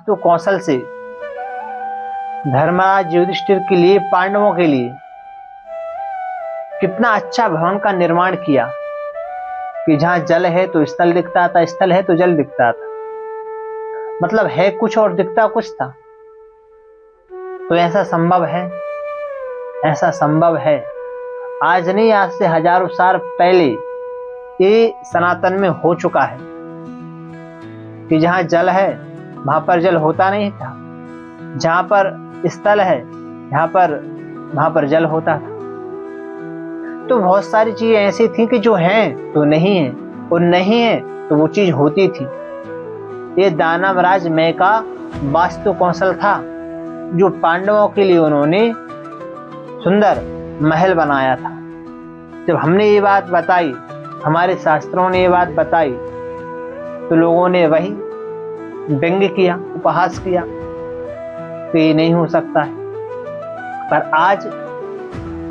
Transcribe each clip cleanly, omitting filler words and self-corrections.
वास्तु कौशल से धर्मराज युधिष्ठिर के लिए, पांडवों के लिए कितना अच्छा भवन का निर्माण किया कि जहां जल है तो स्थल दिखता था, स्थल है तो जल दिखता था। मतलब है कुछ और दिखता कुछ था। तो ऐसा संभव है, ऐसा संभव है। आज नहीं, आज से हजारों साल पहले ये सनातन में हो चुका है कि जहां जल है वहां पर जल होता नहीं था, जहां पर स्थल है वहां पर जल होता था। तो बहुत सारी चीजें ऐसी थी कि जो हैं तो नहीं है, और नहीं है तो वो चीज होती थी। ये दानवराज मय का वास्तु कौशल था, जो पांडवों के लिए उन्होंने सुंदर महल बनाया था। जब हमने ये बात बताई, हमारे शास्त्रों ने ये बात बताई, तो लोगों ने वही व्यंग्य किया, उपहास किया कि ये नहीं हो सकता है। पर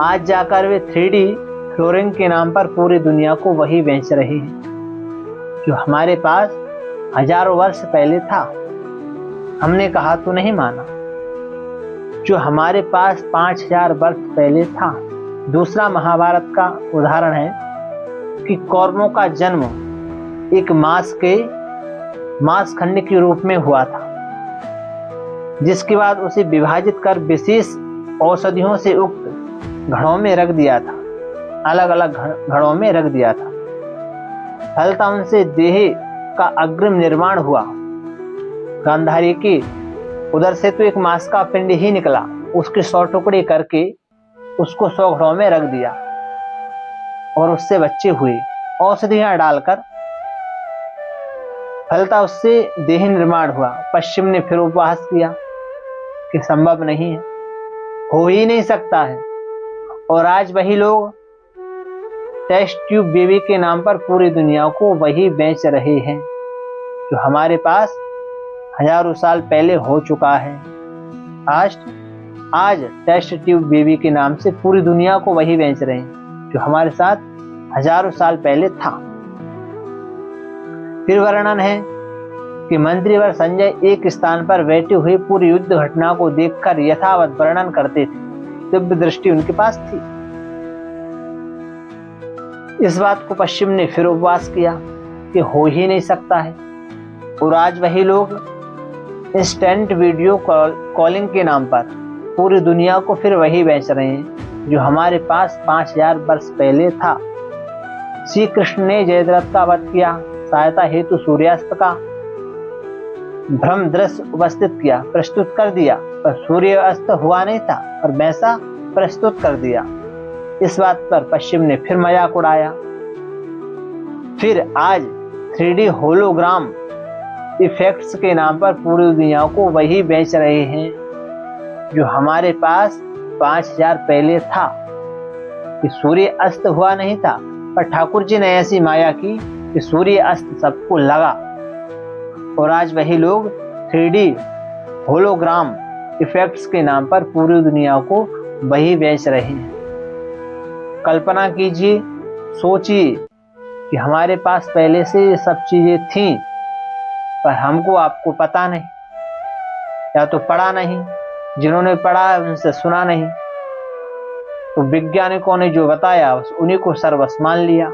आज जाकर वे 3D फ्लोरिंग के नाम पर पूरी दुनिया को वही बेच रहे हैं जो हमारे पास हजारों वर्ष पहले था। हमने कहा तो नहीं माना। जो हमारे पास 5000 वर्ष पहले था। दूसरा महाभारत का उदाहरण है कि कौरवों का जन्म एक मांस खंड के रूप में हुआ था, जिसके बाद उसे विभाजित कर विशेष औषधियों से उक्त घड़ों में रख दिया था, अलग अलग घड़ों में रख दिया था। फलतः उनसे देह का अग्रिम निर्माण हुआ। गांधारी के उधर से तो एक मांस का पिंड ही निकला, उसके 100 टुकड़े करके उसको 100 घड़ों में रख दिया और उससे बच्चे हुए, औषधियां डालकर। फलतः उससे देह निर्माण हुआ। पश्चिम ने फिर उपहास किया कि संभव नहीं है, हो ही नहीं सकता है। और आज वही लोग टेस्ट ट्यूब बेबी के नाम पर पूरी दुनिया को वही बेच रहे हैं जो हमारे पास हजारों साल पहले हो चुका है। आज टेस्ट ट्यूब बेबी के नाम से पूरी दुनिया को वही बेच रहे हैं जो हमारे साथ हजारों साल पहले था। फिर वर्णन है कि मंत्रीवर संजय एक स्थान पर बैठे हुए पूरी युद्ध घटना को देखकर यथावत वर्णन करते थे। दिव्य दृष्टि उनके पास थी। इस बात को पश्चिम ने फिर उपवास किया कि हो ही नहीं सकता है। और आज वही लोग इंस्टेंट वीडियो कॉलिंग के नाम पर पूरी दुनिया को फिर वही बेच रहे हैं जो हमारे पास 5000 वर्ष पहले था। श्री कृष्ण ने जयद्रथ का वध किया, सहायता हेतु सूर्यास्त का भ्रम दृश्य उपस्थित किया, प्रस्तुत कर दिया, पर सूर्य अस्त हुआ नहीं था और वैसा प्रस्तुत कर दिया। इस बात पर पश्चिम ने फिर मजाक उड़ाया। फिर आज 3D होलोग्राम इफेक्ट्स के नाम पर पूरी दुनिया को वही बेच रहे हैं जो हमारे पास 5000 पहले था। कि सूर्य अस्त हुआ नहीं था, पर ठाकुर जी ने ऐसी माया की कि सूर्य अस्त सबको लगा। और आज वही लोग 3D होलोग्राम इफेक्ट्स के नाम पर पूरी दुनिया को वही बेच रहे हैं। कल्पना कीजिए, सोचिए कि हमारे पास पहले से ये सब चीजें थीं, पर हमको आपको पता नहीं, या तो पढ़ा नहीं, जिन्होंने पढ़ा उनसे सुना नहीं, तो वैज्ञानिकों ने जो बताया बस उन्हीं को सर्वस्व मान लिया।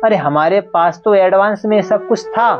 अरे हमारे पास तो एडवांस में सब कुछ था,